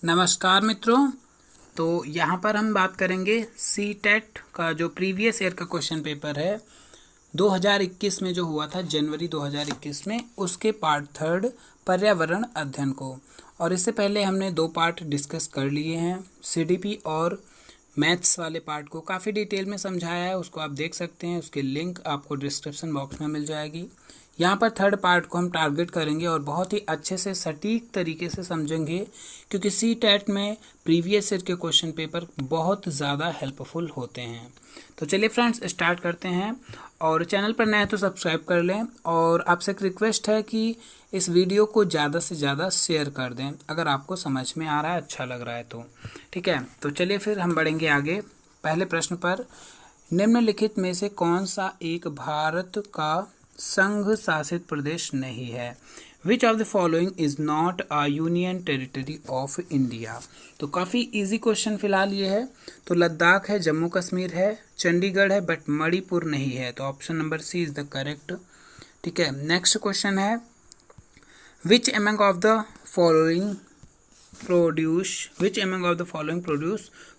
नमस्कार मित्रों। तो यहाँ पर हम बात करेंगे सी टेट का जो प्रीवियस ईयर का क्वेश्चन पेपर है 2021 में जो हुआ था जनवरी 2021 में, उसके पार्ट थर्ड पर्यावरण अध्ययन को। और इससे पहले हमने 2 पार्ट डिस्कस कर लिए हैं। सीडीपी और मैथ्स वाले पार्ट को काफ़ी डिटेल में समझाया है, उसको आप देख सकते हैं। उसकी लिंक आपको डिस्क्रिप्शन बॉक्स में मिल जाएगी। यहाँ पर थर्ड पार्ट को हम टारगेट करेंगे और बहुत ही अच्छे से सटीक तरीके से समझेंगे, क्योंकि सी टेट में प्रीवियस ईयर के क्वेश्चन पेपर बहुत ज़्यादा हेल्पफुल होते हैं। तो चलिए फ्रेंड्स, स्टार्ट करते हैं। और चैनल पर नए हैं तो सब्सक्राइब कर लें, और आपसे एक रिक्वेस्ट है कि इस वीडियो को ज़्यादा से ज़्यादा शेयर कर दें अगर आपको समझ में आ रहा है, अच्छा लग रहा है तो। ठीक है, तो चलिए फिर हम बढ़ेंगे आगे। पहले प्रश्न पर, निम्नलिखित में से कौन सा एक भारत का संघ शासित प्रदेश नहीं है? Which of the following is not a union territory of India? तो काफ़ी इजी क्वेश्चन फिलहाल ये है। तो लद्दाख है, जम्मू कश्मीर है, चंडीगढ़ है, बट मणिपुर नहीं है। तो option number C is the correct. ठीक है, नेक्स्ट क्वेश्चन है, which among of the following produce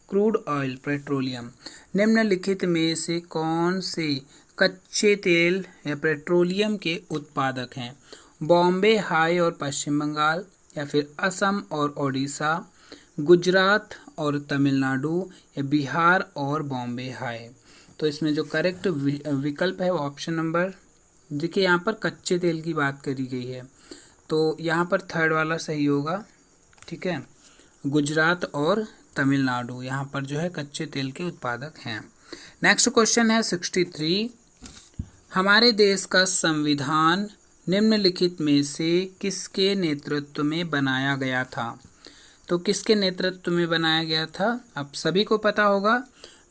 crude oil petroleum? निम्नलिखित में से कौन से कच्चे तेल या पेट्रोलियम के उत्पादक हैं? बॉम्बे हाई और पश्चिम बंगाल, या फिर असम और ओडिशा, गुजरात और तमिलनाडु, या बिहार और बॉम्बे हाई? तो इसमें जो करेक्ट विकल्प है वो ऑप्शन नंबर, देखिए यहाँ पर कच्चे तेल की बात करी गई है, तो यहाँ पर थर्ड वाला सही होगा। ठीक है, गुजरात और तमिलनाडु यहाँ पर जो है कच्चे तेल के उत्पादक हैं। नेक्स्ट क्वेश्चन है 63, हमारे देश का संविधान निम्नलिखित में से किसके नेतृत्व में बनाया गया था? तो किसके नेतृत्व में बनाया गया था? अब सभी को पता होगा,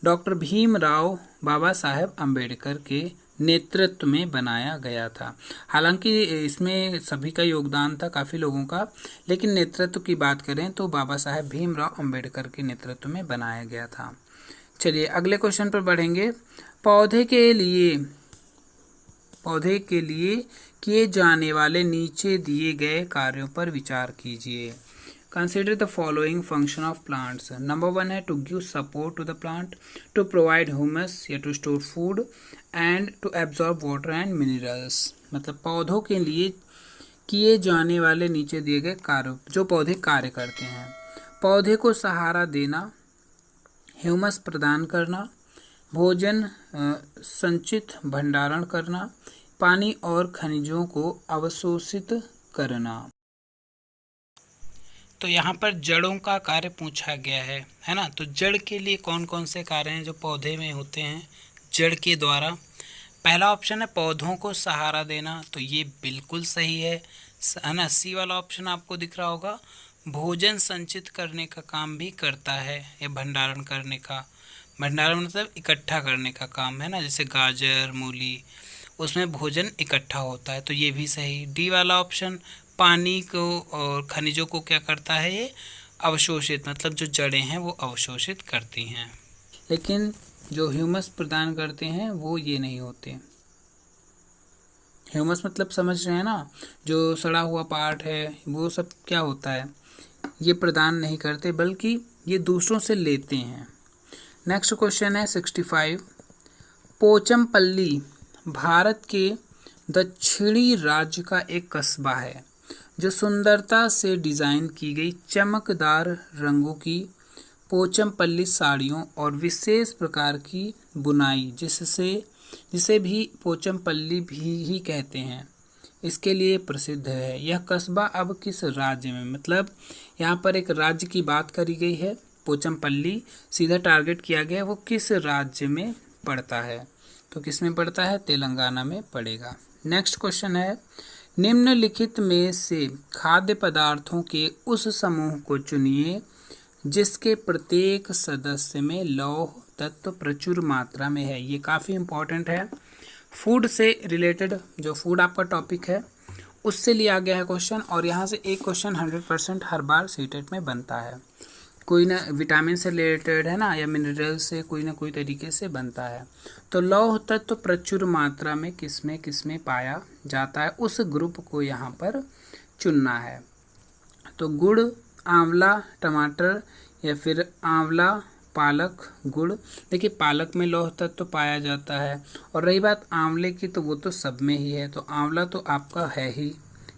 डॉक्टर भीमराव बाबा साहेब अम्बेडकर के नेतृत्व में बनाया गया था। हालांकि इसमें सभी का योगदान था, काफ़ी लोगों का, लेकिन नेतृत्व की बात करें तो बाबा साहेब भीमराव अम्बेडकर के नेतृत्व में बनाया गया था। चलिए अगले क्वेश्चन पर बढ़ेंगे। पौधे के लिए किए जाने वाले नीचे दिए गए कार्यों पर विचार कीजिए। Consider the following function of plants. Number 1 है to give support to the plant, to provide humus या to store food, and to absorb water and minerals. मतलब पौधों के लिए किए जाने वाले नीचे दिए गए कार्य जो पौधे कार्य करते हैं। पौधे को सहारा देना, ह्यूमस प्रदान करना, भोजन संचित भंडारण करना, पानी और खनिजों को अवशोषित करना। तो यहाँ पर जड़ों का कार्य पूछा गया है ना। तो जड़ के लिए कौन कौन से कार्य हैं जो पौधे में होते हैं जड़ के द्वारा? पहला ऑप्शन है पौधों को सहारा देना, तो ये बिल्कुल सही है ना। सी वाला ऑप्शन आपको दिख रहा होगा, भोजन संचित करने का काम भी करता है, या भंडारण करने का, भंडारण मतलब इकट्ठा करने का काम है ना, जैसे गाजर मूली, उसमें भोजन इकट्ठा होता है, तो ये भी सही। डी वाला ऑप्शन पानी को और खनिजों को क्या करता है, ये अवशोषित, मतलब जो जड़ें हैं वो अवशोषित करती हैं, लेकिन जो ह्यूमस प्रदान करते हैं वो ये नहीं होते। ह्यूमस मतलब समझ रहे हैं ना, जो सड़ा हुआ पार्ट है वो सब क्या होता है, ये प्रदान नहीं करते बल्कि ये दूसरों से लेते हैं। नेक्स्ट क्वेश्चन है 65, पोचमपल्ली भारत के दक्षिणी राज्य का एक कस्बा है जो सुंदरता से डिज़ाइन की गई चमकदार रंगों की पोचमपल्ली साड़ियों और विशेष प्रकार की बुनाई जिसे भी पोचमपल्ली भी ही कहते हैं, इसके लिए प्रसिद्ध है। यह कस्बा अब किस राज्य में, मतलब यहाँ पर एक राज्य की बात करी गई है, पोचमपल्ली सीधा टारगेट किया गया है, वो किस राज्य में पड़ता है? तो किस में पड़ता है? तेलंगाना में पड़ेगा। नेक्स्ट क्वेश्चन है, निम्नलिखित में से खाद्य पदार्थों के उस समूह को चुनिए जिसके प्रत्येक सदस्य में लौह तत्व प्रचुर मात्रा में है। ये काफ़ी इंपॉर्टेंट है, फूड से रिलेटेड, जो फूड आपका टॉपिक है उससे लिया गया है क्वेश्चन, और यहाँ से एक क्वेश्चन 100% हर बार सीटेट में बनता है। कोई ना विटामिन से रिलेटेड है ना, या मिनरल से कोई ना कोई तरीके से बनता है। तो लौह तत्व प्रचुर मात्रा में किसमें पाया जाता है, उस ग्रुप को यहाँ पर चुनना है। तो गुड़ आंवला टमाटर या फिर आंवला पालक गुड़। देखिए पालक में लौह तत्व तो पाया जाता है, और रही बात आंवले की तो वो तो सब में ही है, तो आंवला तो आपका है ही।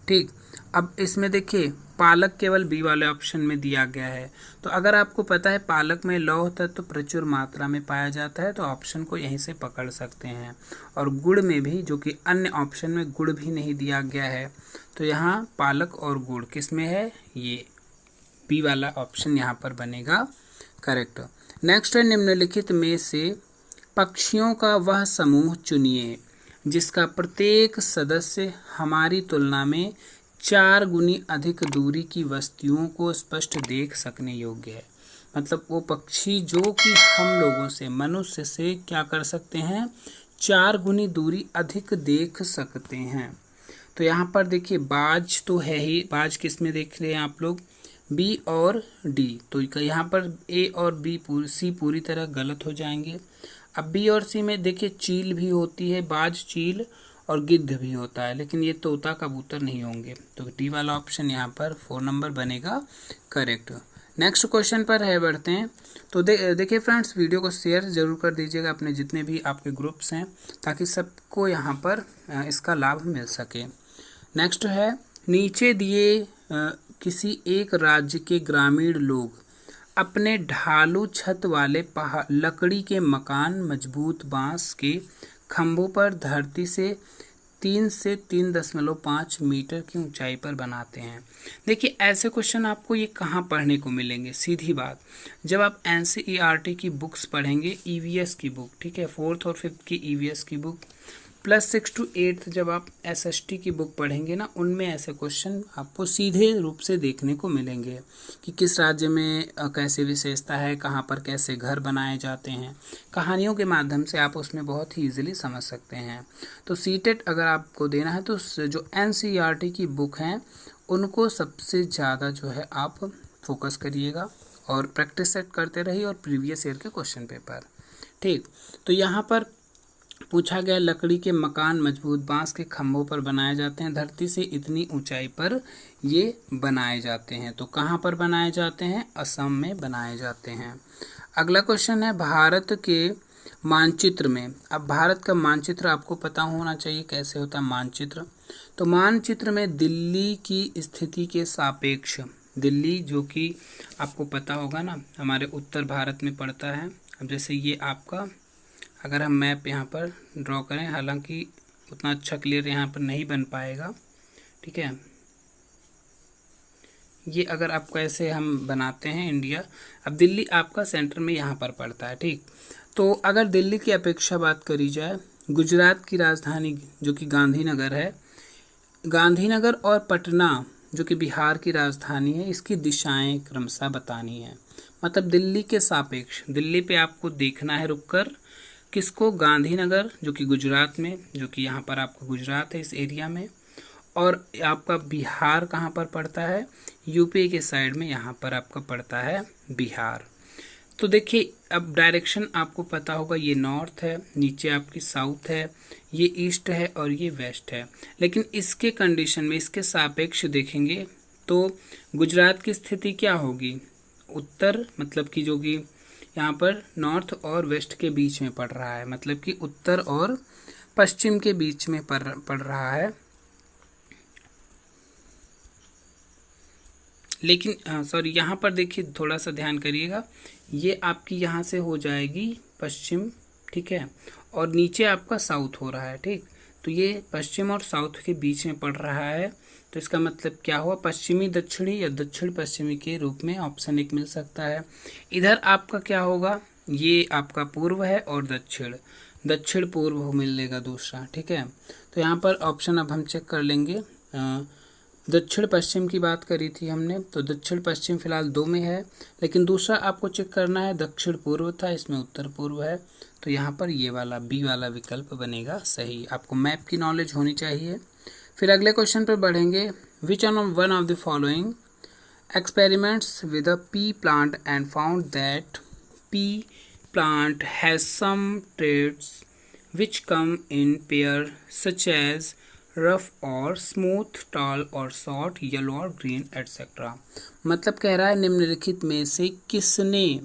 ठीक, अब इसमें देखिए पालक केवल बी वाले ऑप्शन में दिया गया है, तो अगर आपको पता है पालक में लौह तत्व तो प्रचुर मात्रा में पाया जाता है, तो ऑप्शन को यहीं से पकड़ सकते हैं। और गुड़ में भी, जो कि अन्य ऑप्शन में गुड़ भी नहीं दिया गया है, तो यहाँ पालक और गुड़ किस में है, ये बी वाला ऑप्शन यहाँ पर बनेगा करेक्ट। नेक्स्ट है निम्नलिखित में से पक्षियों का वह समूह चुनिए जिसका प्रत्येक सदस्य हमारी तुलना में 4 गुनी अधिक दूरी की वस्तुओं को स्पष्ट देख सकने योग्य है। मतलब वो पक्षी जो कि हम लोगों से, मनुष्य से क्या कर सकते हैं, 4 गुनी दूरी अधिक देख सकते हैं। तो यहाँ पर देखिए बाज तो है ही, बाज किस में देख रहे हैं आप लोग, बी और डी, तो यहाँ पर ए और बी सी पूरी तरह गलत हो जाएंगे। अब बी और सी में देखिए चील भी होती है, बाज चील और गिद्ध भी होता है, लेकिन ये तोता कबूतर नहीं होंगे, तो डी वाला ऑप्शन यहाँ पर 4 नंबर बनेगा करेक्ट। नेक्स्ट क्वेश्चन पर है बढ़ते हैं। तो देखिए फ्रेंड्स, वीडियो को शेयर जरूर कर दीजिएगा अपने जितने भी आपके ग्रुप्स हैं, ताकि सबको यहाँ पर इसका लाभ मिल सके। नेक्स्ट है नीचे दिए किसी एक राज्य के ग्रामीण लोग अपने ढालू छत वाले लकड़ी के मकान मजबूत बांस के खंभों पर धरती से 3 से 3.5 मीटर की ऊंचाई पर बनाते हैं। देखिए ऐसे क्वेश्चन आपको ये कहाँ पढ़ने को मिलेंगे, सीधी बात, जब आप NCERT की बुक्स पढ़ेंगे, EVS की बुक, ठीक है, 4th और 5th की EVS की बुक, प्लस 6 to 8 जब आप SST की बुक पढ़ेंगे ना, उनमें ऐसे क्वेश्चन आपको सीधे रूप से देखने को मिलेंगे कि किस राज्य में कैसे विशेषता है, कहाँ पर कैसे घर बनाए जाते हैं। कहानियों के माध्यम से आप उसमें बहुत ही ईजिली समझ सकते हैं। तो सीटेट अगर आपको देना है तो जो NCERT की बुक हैं उनको सबसे ज़्यादा जो है आप फोकस करिएगा और प्रैक्टिस सेट करते रहिए, और प्रीवियस ईयर के क्वेश्चन पेपर। ठीक, तो यहाँ पर पूछा गया लकड़ी के मकान मजबूत बांस के खंभों पर बनाए जाते हैं, धरती से इतनी ऊंचाई पर ये बनाए जाते हैं। तो कहाँ पर बनाए जाते हैं, असम में बनाए जाते हैं। अगला क्वेश्चन है भारत के मानचित्र में। अब भारत का मानचित्र आपको पता होना चाहिए कैसे होता है मानचित्र। तो मानचित्र में दिल्ली की स्थिति के सापेक्ष, दिल्ली जो कि आपको पता होगा ना हमारे उत्तर भारत में पड़ता है। अब जैसे ये आपका, अगर हम मैप यहाँ पर ड्रॉ करें, हालांकि उतना अच्छा क्लियर यहाँ पर नहीं बन पाएगा, ठीक है, ये अगर आपको ऐसे हम बनाते हैं इंडिया, अब दिल्ली आपका सेंटर में यहाँ पर पड़ता है। ठीक, तो अगर दिल्ली की अपेक्षा बात करी जाए, गुजरात की राजधानी जो कि गांधीनगर है, गांधीनगर और पटना जो कि बिहार की राजधानी है, इसकी दिशाएं क्रमशः बतानी है। मतलब दिल्ली के सापेक्ष, दिल्ली पे आपको देखना है रुककर, किसको, गांधीनगर जो कि गुजरात में, जो कि यहाँ पर आपका गुजरात है इस एरिया में, और आपका बिहार कहाँ पर पड़ता है, यूपी के साइड में यहाँ पर आपका पड़ता है बिहार। तो देखिए अब डायरेक्शन आपको पता होगा, ये नॉर्थ है, नीचे आपकी साउथ है, ये ईस्ट है और ये वेस्ट है। लेकिन इसके कंडीशन में, इसके सापेक्ष देखेंगे तो गुजरात की स्थिति क्या होगी, उत्तर, मतलब कि जो कि यहाँ पर नॉर्थ और वेस्ट के बीच में पड़ रहा है, मतलब कि उत्तर और पश्चिम के बीच में पड़ रहा है। लेकिन सॉरी, यहाँ पर देखिए थोड़ा सा ध्यान करिएगा, ये आपकी यहाँ से हो जाएगी पश्चिम, ठीक है, और नीचे आपका साउथ हो रहा है। ठीक, तो ये पश्चिम और साउथ के बीच में पड़ रहा है, तो इसका मतलब क्या हुआ, पश्चिमी दक्षिणी या दक्षिण पश्चिमी के रूप में ऑप्शन 1 मिल सकता है। इधर आपका क्या होगा, ये आपका पूर्व है और दक्षिण, दक्षिण पूर्व मिलेगा दूसरा। ठीक है, तो यहाँ पर ऑप्शन अब हम चेक कर लेंगे। दक्षिण पश्चिम की बात करी थी हमने, तो दक्षिण पश्चिम फिलहाल 2 में है, लेकिन दूसरा आपको चेक करना है, दक्षिण पूर्व था, इसमें उत्तर पूर्व है, तो यहाँ पर ये वाला बी वाला विकल्प बनेगा सही। आपको मैप की नॉलेज होनी चाहिए। फिर अगले क्वेश्चन पर बढ़ेंगे। Which one of the following experiments with a pea plant and found that pea plant has some traits which come in pair such as rough और स्मूथ, टॉल और शॉर्ट, येलो और green etcetera. मतलब कह रहा है निम्नलिखित में से किसने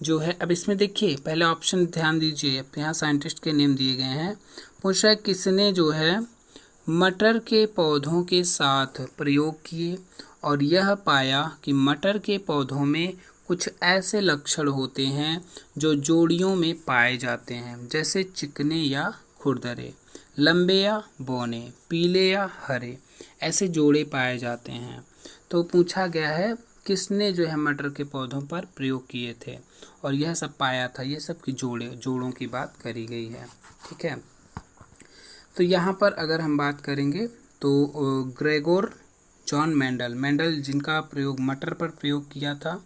जो है, अब इसमें देखिए पहले ऑप्शन ध्यान दीजिए, यहाँ साइंटिस्ट के नेम दिए गए हैं। पूछ रहा है किसने जो है मटर के पौधों के साथ प्रयोग किए और यह पाया कि मटर के पौधों में कुछ ऐसे लक्षण होते हैं जो जोड़ियों में पाए जाते हैं, जैसे चिकने या खुरदरे, लंबे या बौने, पीले या हरे, ऐसे जोड़े पाए जाते हैं। तो पूछा गया है किसने जो है मटर के पौधों पर प्रयोग किए थे और यह सब पाया था, ये सब की जोड़ों की बात करी गई है। ठीक है, तो यहाँ पर अगर हम बात करेंगे तो ग्रेगोर जॉन मेंडल जिनका प्रयोग मटर पर प्रयोग किया था।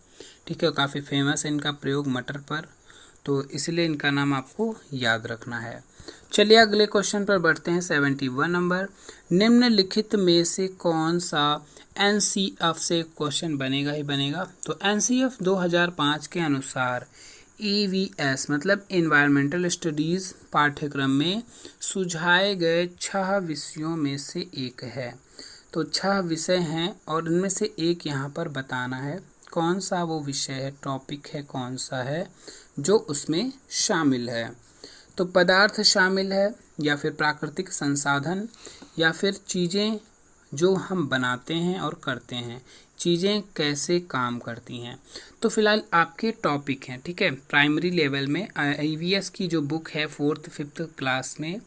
ठीक है, काफ़ी फेमस है इनका प्रयोग मटर पर, तो इसलिए इनका नाम आपको याद रखना है। चलिए अगले क्वेश्चन पर बढ़ते हैं। 71 नंबर, निम्नलिखित में से कौन सा एनसीएफ से क्वेश्चन बनेगा ही बनेगा। तो एनसीएफ 2005 के अनुसार ईवीएस मतलब इन्वायरमेंटल स्टडीज़ पाठ्यक्रम में सुझाए गए 6 विषयों में से एक है। तो 6 विषय हैं और इनमें से एक यहाँ पर बताना है कौन सा वो विषय है, टॉपिक है कौन सा है जो उसमें शामिल है। तो पदार्थ शामिल है, या फिर प्राकृतिक संसाधन, या फिर चीज़ें जो हम बनाते हैं और करते हैं, चीज़ें कैसे काम करती हैं। तो फिलहाल आपके टॉपिक हैं। ठीक है, प्राइमरी लेवल में ईवीएस की जो बुक है 4th 5th क्लास में,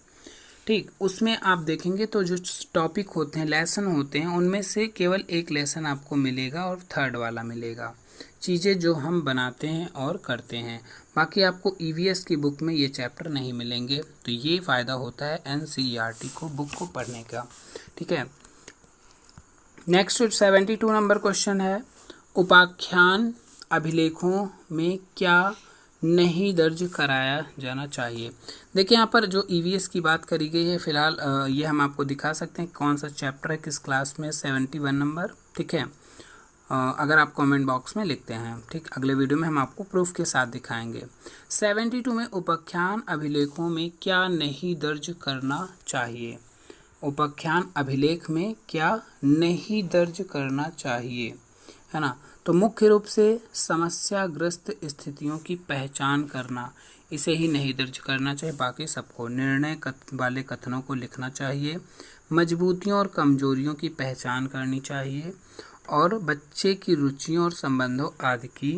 ठीक, उसमें आप देखेंगे तो जो टॉपिक होते हैं, लेसन होते हैं, उनमें से केवल एक लेसन आपको मिलेगा और 3rd वाला मिलेगा, चीज़ें जो हम बनाते हैं और करते हैं। बाकी आपको ईवीएस की बुक में ये चैप्टर नहीं मिलेंगे। तो ये फ़ायदा होता है एनसीईआरटी को बुक को पढ़ने का। ठीक है, नेक्स्ट 72 नंबर क्वेश्चन है, उपाख्यान अभिलेखों में क्या नहीं दर्ज कराया जाना चाहिए। देखिए यहाँ पर जो ईवीएस की बात करी गई है, फिलहाल ये हम आपको दिखा सकते हैं कौन सा चैप्टर है किस क्लास में, 71 नंबर। ठीक है, अगर आप कमेंट बॉक्स में लिखते हैं, ठीक, अगले वीडियो में हम आपको प्रूफ के साथ दिखाएंगे। 72 में उपाख्यान अभिलेखों में क्या नहीं दर्ज करना चाहिए। उपाख्यान अभिलेख में क्या नहीं दर्ज करना चाहिए, है ना। तो मुख्य रूप से समस्याग्रस्त स्थितियों की पहचान करना, इसे ही नहीं दर्ज करना चाहिए, बाकी सबको निर्णय वाले कथनों को लिखना चाहिए। मजबूतियों और कमजोरियों की पहचान करनी चाहिए और बच्चे की रुचियों और संबंधों आदि की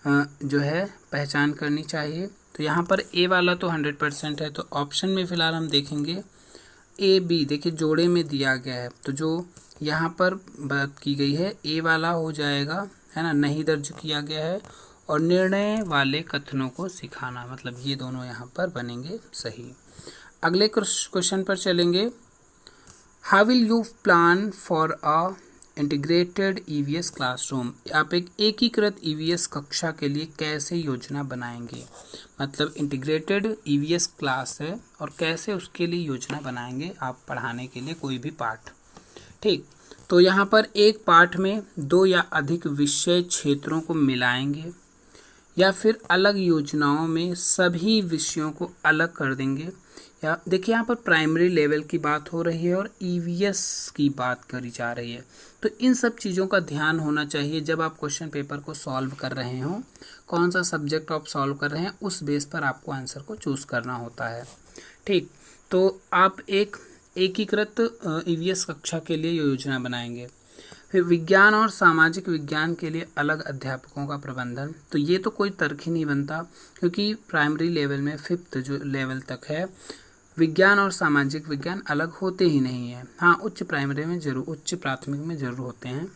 जो है पहचान करनी चाहिए। तो यहाँ पर ए वाला तो 100% है। तो ऑप्शन में फ़िलहाल हम देखेंगे ए बी, देखिए जोड़े में दिया गया है, तो जो यहाँ पर बात की गई है ए वाला हो जाएगा, है ना, नहीं दर्ज किया गया है। और निर्णय वाले कथनों को सिखाना, मतलब ये दोनों यहाँ पर बनेंगे सही। अगले क्वेश्चन पर चलेंगे। How will you plan for a integrated EVS classroom. आप एक एकीकृत ईवीएस कक्षा के लिए कैसे योजना बनाएंगे। मतलब इंटीग्रेटेड ईवीएस क्लास है और कैसे उसके लिए योजना बनाएंगे आप पढ़ाने के लिए कोई भी पाठ। ठीक, तो यहाँ पर एक पाठ में 2 या अधिक विषय क्षेत्रों को मिलाएंगे या फिर अलग योजनाओं में सभी विषयों को अलग कर देंगे। या देखिए यहाँ पर प्राइमरी लेवल की बात हो रही है और ईवीएस की बात करी जा रही है। तो इन सब चीज़ों का ध्यान होना चाहिए जब आप क्वेश्चन पेपर को सॉल्व कर रहे हो। कौन सा सब्जेक्ट आप सॉल्व कर रहे हैं उस बेस पर आपको आंसर को चूज़ करना होता है। ठीक, तो आप एक एकीकृत ईवीएस कक्षा के लिए योजना बनाएंगे। फिर विज्ञान और सामाजिक विज्ञान के लिए अलग अध्यापकों का प्रबंधन। तो ये तो कोई तर्क ही नहीं बनता, क्योंकि प्राइमरी लेवल में 5th जो लेवल तक है विज्ञान और सामाजिक विज्ञान अलग होते ही नहीं हैं। हाँ, उच्च प्राइमरी में जरूर, उच्च प्राथमिक में जरूर होते हैं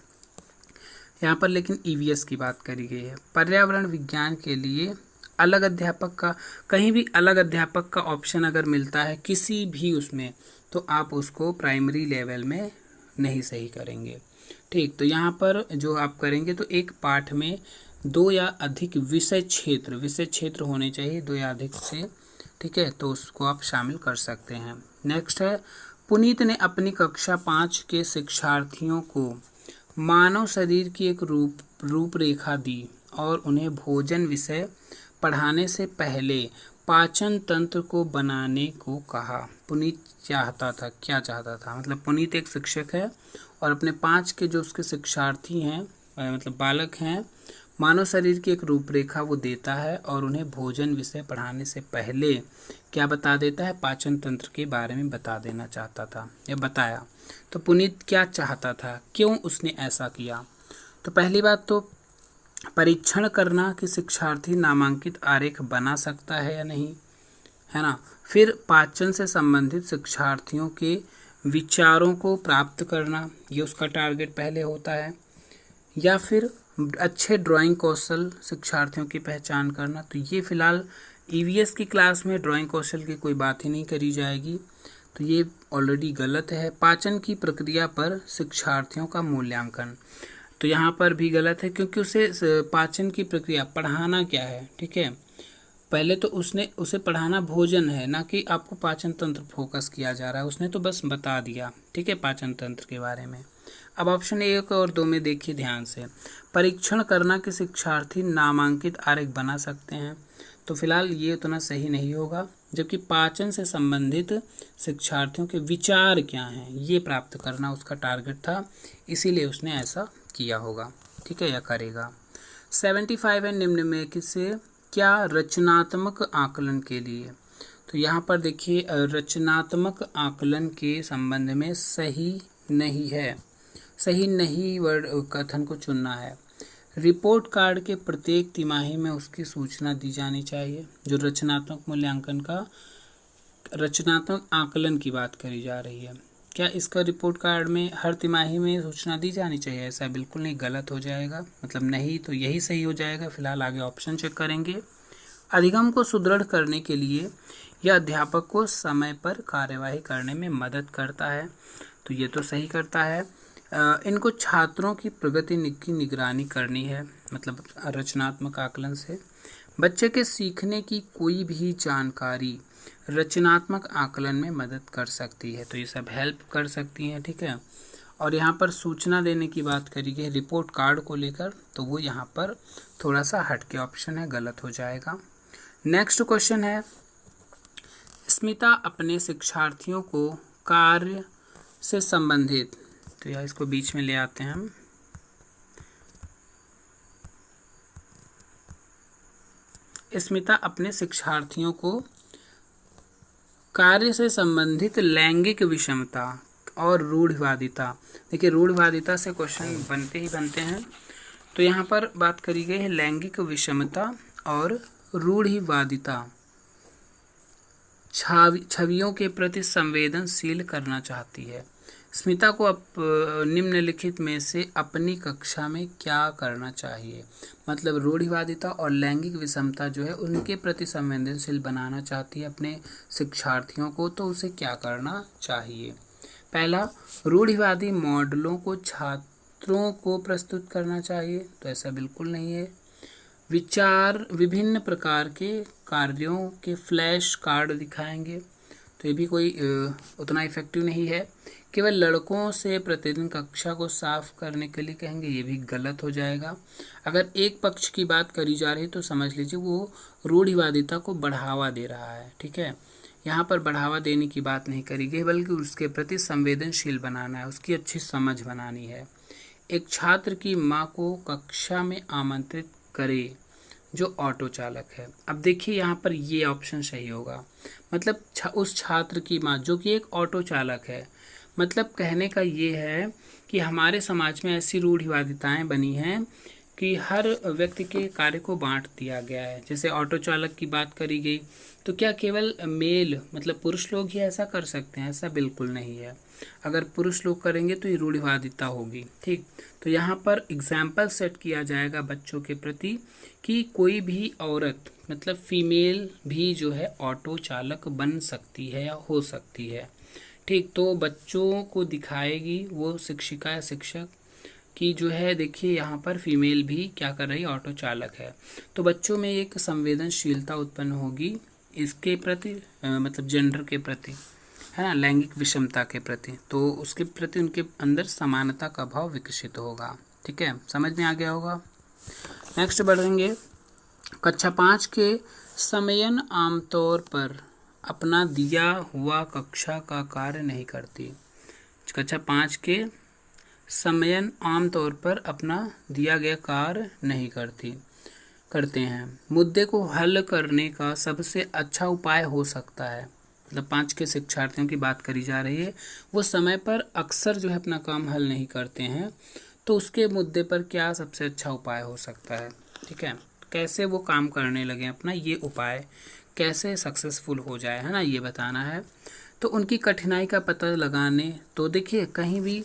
यहाँ पर, लेकिन ईवीएस की बात करी गई है। पर्यावरण विज्ञान के लिए अलग अध्यापक का, कहीं भी अलग अध्यापक का ऑप्शन अगर मिलता है किसी भी उसमें, तो आप उसको प्राइमरी लेवल में नहीं सही करेंगे। ठीक, तो यहाँ पर जो आप करेंगे तो एक पाठ में 2 या अधिक विषय क्षेत्र होने चाहिए, 2 या अधिक से। ठीक है, तो उसको आप शामिल कर सकते हैं। नेक्स्ट है, पुनीत ने अपनी कक्षा 5 के शिक्षार्थियों को मानव शरीर की एक रूपरेखा दी और उन्हें भोजन विषय पढ़ाने से पहले पाचन तंत्र को बनाने को कहा। पुनीत चाहता था, क्या चाहता था, मतलब पुनीत एक शिक्षक है और अपने 5 के जो उसके शिक्षार्थी हैं मतलब बालक हैं, मानव शरीर की एक रूपरेखा वो देता है और उन्हें भोजन विषय पढ़ाने से पहले क्या बता देता है, पाचन तंत्र के बारे में बता देना चाहता था या बताया। तो पुनीत क्या चाहता था, क्यों उसने ऐसा किया? तो पहली बात तो परीक्षण करना कि शिक्षार्थी नामांकित आरेख बना सकता है या नहीं, है ना। फिर पाचन से संबंधित शिक्षार्थियों के विचारों को प्राप्त करना, ये उसका टारगेट पहले होता है। या फिर अच्छे ड्राइंग कौशल शिक्षार्थियों की पहचान करना। तो ये फिलहाल ईवीएस की क्लास में ड्राइंग कौशल की कोई बात ही नहीं करी जाएगी, तो ये ऑलरेडी गलत है। पाचन की प्रक्रिया पर शिक्षार्थियों का मूल्यांकन, तो यहाँ पर भी गलत है, क्योंकि उसे पाचन की प्रक्रिया पढ़ाना क्या है, ठीक है। पहले तो उसे पढ़ाना भोजन है, ना कि आपको पाचन तंत्र फोकस किया जा रहा है। उसने तो बस बता दिया, ठीक है, पाचन तंत्र के बारे में। अब ऑप्शन 1 और 2 में देखिए ध्यान से, परीक्षण करना कि शिक्षार्थी नामांकित आरेख बना सकते हैं, तो फिलहाल ये उतना सही नहीं होगा। जबकि पाचन से संबंधित शिक्षार्थियों के विचार क्या हैं ये प्राप्त करना उसका टारगेट था, इसीलिए उसने ऐसा किया होगा, ठीक है, या करेगा। 75 है, निम्न में से क्या रचनात्मक आकलन के लिए, तो यहाँ पर देखिए रचनात्मक आकलन के संबंध में सही नहीं है, सही नहीं वर्ड कथन को चुनना है। रिपोर्ट कार्ड के प्रत्येक तिमाही में उसकी सूचना दी जानी चाहिए। जो रचनात्मक मूल्यांकन का रचनात्मक आकलन की बात करी जा रही है, क्या इसका रिपोर्ट कार्ड में हर तिमाही में सूचना दी जानी चाहिए? ऐसा बिल्कुल नहीं, गलत हो जाएगा, मतलब नहीं, तो यही सही हो जाएगा। फिलहाल आगे ऑप्शन चेक करेंगे। अधिगम को सुदृढ़ करने के लिए यह अध्यापक को समय पर कार्यवाही करने में मदद करता है, तो ये तो सही करता है। इनको छात्रों की प्रगति की निगरानी करनी है, मतलब रचनात्मक आकलन से। बच्चे के सीखने की कोई भी जानकारी रचनात्मक आकलन में मदद कर सकती है, तो ये सब हेल्प कर सकती हैं, ठीक है। और यहाँ पर सूचना देने की बात करी गई रिपोर्ट कार्ड को लेकर, तो वो यहाँ पर थोड़ा सा हटके ऑप्शन है, गलत हो जाएगा। नेक्स्ट क्वेश्चन है, स्मिता अपने शिक्षार्थियों को कार्य से संबंधित, तो यार इसको बीच में ले आते हैं हम। स्मिता अपने शिक्षार्थियों को कार्य से संबंधित लैंगिक विषमता और रूढ़िवादिता, देखिए रूढ़िवादिता से क्वेश्चन बनते ही बनते हैं, तो यहाँ पर बात करी गई है लैंगिक विषमता और रूढ़िवादिता। छवियों के प्रति संवेदनशील करना चाहती है। स्मिता को निम्नलिखित में से अपनी कक्षा में क्या करना चाहिए, मतलब रूढ़िवादिता और लैंगिक विषमता जो है उनके प्रति संवेदनशील बनाना चाहती है अपने शिक्षार्थियों को, तो उसे क्या करना चाहिए? पहला, रूढ़िवादी मॉडलों को छात्रों को प्रस्तुत करना चाहिए, तो ऐसा बिल्कुल नहीं है। विभिन्न प्रकार के कार्यों के फ्लैश कार्ड दिखाएंगे, तो ये भी कोई उतना इफेक्टिव नहीं है। केवल लड़कों से प्रतिदिन कक्षा को साफ करने के लिए कहेंगे, ये भी गलत हो जाएगा। अगर एक पक्ष की बात करी जा रही है तो समझ लीजिए वो रूढ़िवादिता को बढ़ावा दे रहा है, ठीक है। यहाँ पर बढ़ावा देने की बात नहीं करी गई, बल्कि उसके प्रति संवेदनशील बनाना है, उसकी अच्छी समझ बनानी है। एक छात्र की माँ को कक्षा में आमंत्रित करे जो ऑटो चालक है। अब देखिए यहाँ पर ये ऑप्शन सही होगा, मतलब उस छात्र की माँ जो कि एक ऑटो चालक है, मतलब कहने का ये है कि हमारे समाज में ऐसी रूढ़िवादिताएं बनी हैं कि हर व्यक्ति के कार्य को बांट दिया गया है। जैसे ऑटो चालक की बात करी गई, तो क्या केवल मेल मतलब पुरुष लोग ही ऐसा कर सकते हैं? ऐसा बिल्कुल नहीं है। अगर पुरुष लोग करेंगे तो ये रूढ़िवादिता होगी, ठीक। तो यहाँ पर एग्जाम्पल सेट किया जाएगा बच्चों के प्रति कि कोई भी औरत मतलब फीमेल भी जो है ऑटो चालक बन सकती है या हो सकती है, ठीक। तो बच्चों को दिखाएगी वो शिक्षिका या शिक्षक कि जो है देखिए यहाँ पर फीमेल भी क्या कर रही है, ऑटो चालक है। तो बच्चों में एक संवेदनशीलता उत्पन्न होगी इसके प्रति, मतलब जेंडर के प्रति, है ना, लैंगिक विषमता के प्रति, तो उसके प्रति उनके अंदर समानता का भाव विकसित होगा, ठीक है, समझ में आ गया होगा। नेक्स्ट बढ़ेंगे, कक्षा 5 के समयन आमतौर पर अपना दिया हुआ कक्षा का कार्य नहीं करती। कक्षा 5 के समयन आमतौर पर अपना दिया गया कार्य नहीं करते हैं। मुद्दे को हल करने का सबसे अच्छा उपाय हो सकता है, मतलब 5 के शिक्षार्थियों की बात करी जा रही है, वो समय पर अक्सर जो है अपना काम हल नहीं करते हैं, तो उसके मुद्दे पर क्या सबसे अच्छा उपाय हो सकता है। ठीक है, कैसे वो काम करने लगे, अपना ये उपाय कैसे सक्सेसफुल हो जाए, है ना, ये बताना है। तो उनकी कठिनाई का पता लगाने, तो देखिए कहीं भी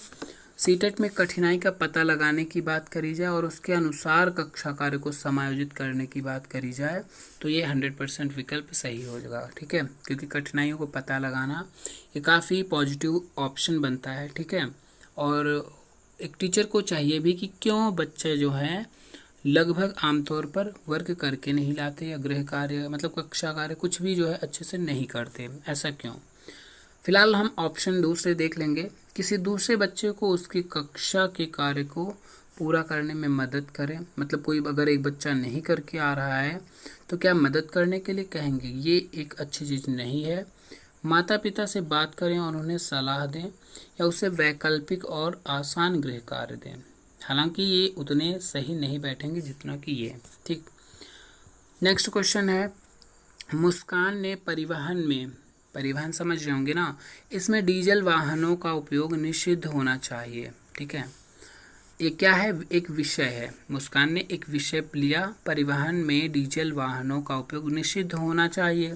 सीटेट में कठिनाई का पता लगाने की बात करी जाए और उसके अनुसार कक्षा कार्य को समायोजित करने की बात करी जाए तो ये 100% विकल्प सही हो जाएगा। ठीक है, क्योंकि कठिनाइयों को पता लगाना ये काफ़ी पॉजिटिव ऑप्शन बनता है। ठीक है, और एक टीचर को चाहिए भी कि क्यों बच्चे जो हैं लगभग आमतौर पर वर्क करके नहीं लाते या गृह कार्य मतलब कक्षा कार्य कुछ भी जो है अच्छे से नहीं करते, ऐसा क्यों। फिलहाल हम ऑप्शन दूसरे देख लेंगे। किसी दूसरे बच्चे को उसकी कक्षा के कार्य को पूरा करने में मदद करें, मतलब कोई अगर एक बच्चा नहीं करके आ रहा है तो क्या मदद करने के लिए कहेंगे, ये एक अच्छी चीज़ नहीं है। माता पिता से बात करें और उन्हें सलाह दें या उसे वैकल्पिक और आसान गृह कार्य दें, हालांकि ये उतने सही नहीं बैठेंगे जितना कि ये। ठीक, नेक्स्ट क्वेश्चन है, मुस्कान ने परिवहन समझ रहे होंगे ना, इसमें डीजल वाहनों का उपयोग निषिद्ध होना चाहिए। ठीक है, ये क्या है, एक विषय है। मुस्कान ने एक विषय लिया, परिवहन में डीजल वाहनों का उपयोग निषिद्ध होना चाहिए।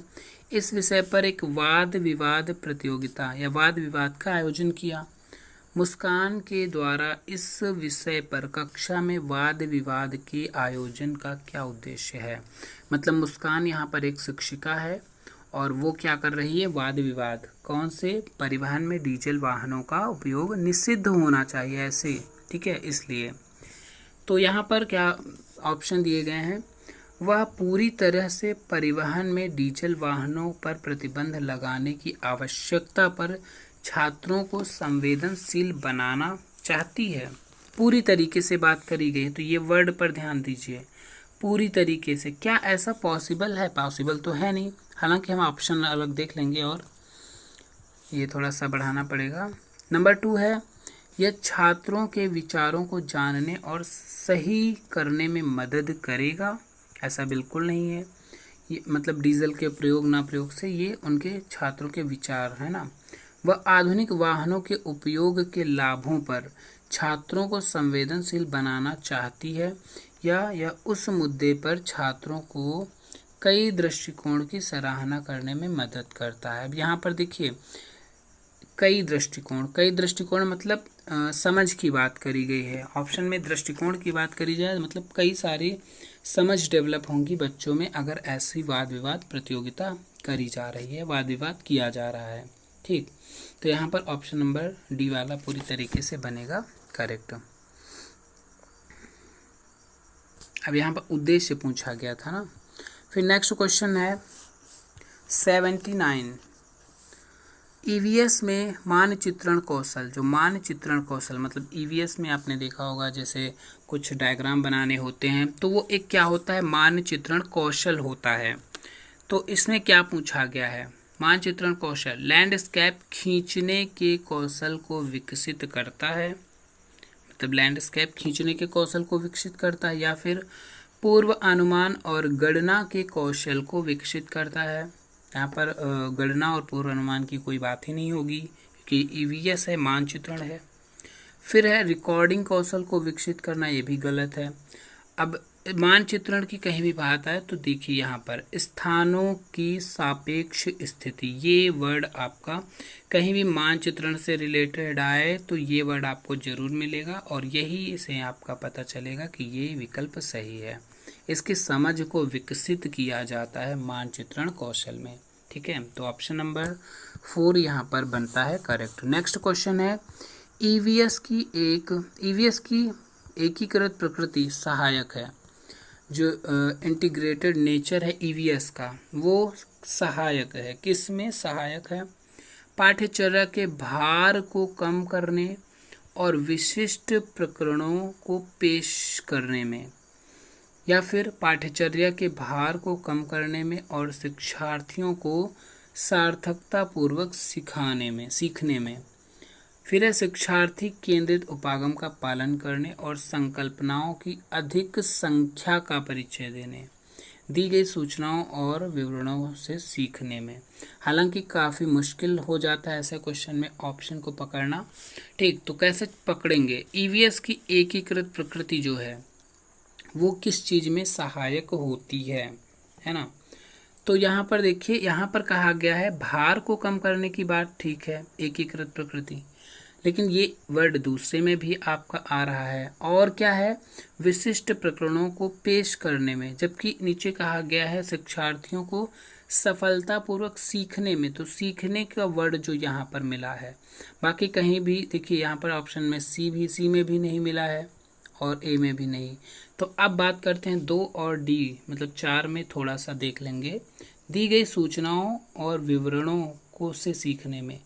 इस विषय पर एक वाद विवाद प्रतियोगिता या वाद विवाद का आयोजन किया। मुस्कान के द्वारा इस विषय पर कक्षा में वाद विवाद के आयोजन का क्या उद्देश्य है, मतलब मुस्कान यहाँ पर एक शिक्षिका है और वो क्या कर रही है, वाद विवाद कौन से, परिवहन में डीजल वाहनों का उपयोग निषिद्ध होना चाहिए ऐसे। ठीक है, इसलिए तो यहाँ पर क्या ऑप्शन दिए गए हैं, वह पूरी तरह से परिवहन में डीजल वाहनों पर प्रतिबंध लगाने की आवश्यकता पर छात्रों को संवेदनशील बनाना चाहती है। पूरी तरीके से बात करी गई है, तो ये वर्ड पर ध्यान दीजिए, पूरी तरीके से। क्या ऐसा पॉसिबल है, पॉसिबल तो है नहीं, हालांकि हम ऑप्शन अलग देख लेंगे और ये थोड़ा सा बढ़ाना पड़ेगा। नंबर 2 है, यह छात्रों के विचारों को जानने और सही करने में मदद करेगा, ऐसा बिल्कुल नहीं है। ये मतलब डीजल के प्रयोग ना प्रयोग से ये उनके छात्रों के विचार है ना। वह आधुनिक वाहनों के उपयोग के लाभों पर छात्रों को संवेदनशील बनाना चाहती है या यह उस मुद्दे पर छात्रों को कई दृष्टिकोण की सराहना करने में मदद करता है। अब यहाँ पर देखिए कई दृष्टिकोण मतलब समझ की बात करी गई है। ऑप्शन में दृष्टिकोण की बात करी जाए मतलब कई सारी समझ डेवलप होंगी बच्चों में अगर ऐसी वाद विवाद प्रतियोगिता करी जा रही है, वाद विवाद किया जा रहा है। ठीक, तो यहाँ पर ऑप्शन नंबर डी वाला पूरी तरीके से बनेगा करेक्ट। अब यहाँ पर उद्देश्य पूछा गया था ना। फिर नेक्स्ट क्वेश्चन है 79, ईवीएस में मानचित्रण कौशल। जो मानचित्रण कौशल मतलब ईवीएस में आपने देखा होगा जैसे कुछ डायग्राम बनाने होते हैं तो वो एक क्या होता है, मानचित्रण कौशल होता है। तो इसमें क्या पूछा गया है, मानचित्रण कौशल लैंडस्केप खींचने के कौशल को विकसित करता है, मतलब लैंडस्केप खींचने के कौशल को विकसित करता है, या फिर पूर्व अनुमान और गणना के कौशल को विकसित करता है। यहाँ पर गणना और पूर्व अनुमान की कोई बात ही नहीं होगी क्योंकि ईवीएस है, मानचित्रण है। फिर है रिकॉर्डिंग कौशल को विकसित करना, ये भी गलत है। अब मानचित्रण की कहीं भी बात आए तो देखिए यहाँ पर स्थानों की सापेक्ष स्थिति, ये वर्ड आपका कहीं भी मानचित्रण से रिलेटेड आए तो ये वर्ड आपको जरूर मिलेगा और यही से आपका पता चलेगा कि ये विकल्प सही है। इसकी समझ को विकसित किया जाता है मानचित्रण कौशल में। ठीक है, तो ऑप्शन नंबर 4 यहाँ पर बनता है करेक्ट। नेक्स्ट क्वेश्चन है ईवीएस की एकीकृत प्रकृति सहायक है। जो इंटीग्रेटेड नेचर है ईवीएस का वो सहायक है, किस में सहायक है, पाठ्यचर्या के भार को कम करने और विशिष्ट प्रकरणों को पेश करने में, या फिर पाठ्यचर्या के भार को कम करने में और शिक्षार्थियों को सार्थकता पूर्वक सीखने में। फिर है शिक्षार्थी केंद्रित उपागम का पालन करने और संकल्पनाओं की अधिक संख्या का परिचय देने, दी गई सूचनाओं और विवरणों से सीखने में। हालांकि काफ़ी मुश्किल हो जाता है ऐसे क्वेश्चन में ऑप्शन को पकड़ना। ठीक, तो कैसे पकड़ेंगे? ईवीएस की एकीकृत प्रकृति जो है वो किस चीज़ में सहायक होती है ना? तो यहाँ पर देखिए, यहाँ पर कहा गया है भार को कम करने की बात, ठीक है, एकीकृत प्रकृति, लेकिन ये वर्ड दूसरे में भी आपका आ रहा है। और क्या है? विशिष्ट प्रकरणों को पेश करने में, जबकि नीचे कहा गया है शिक्षार्थियों को सफलतापूर्वक सीखने में। तो सीखने का वर्ड जो यहाँ पर मिला है, बाकी कहीं भी देखिए यहाँ पर ऑप्शन में सी में भी नहीं मिला है और ए में भी नहीं। तो अब बात करते हैं 2 और डी मतलब 4 में, थोड़ा सा देख लेंगे। दी गई सूचनाओं और विवरणों को से सीखने में,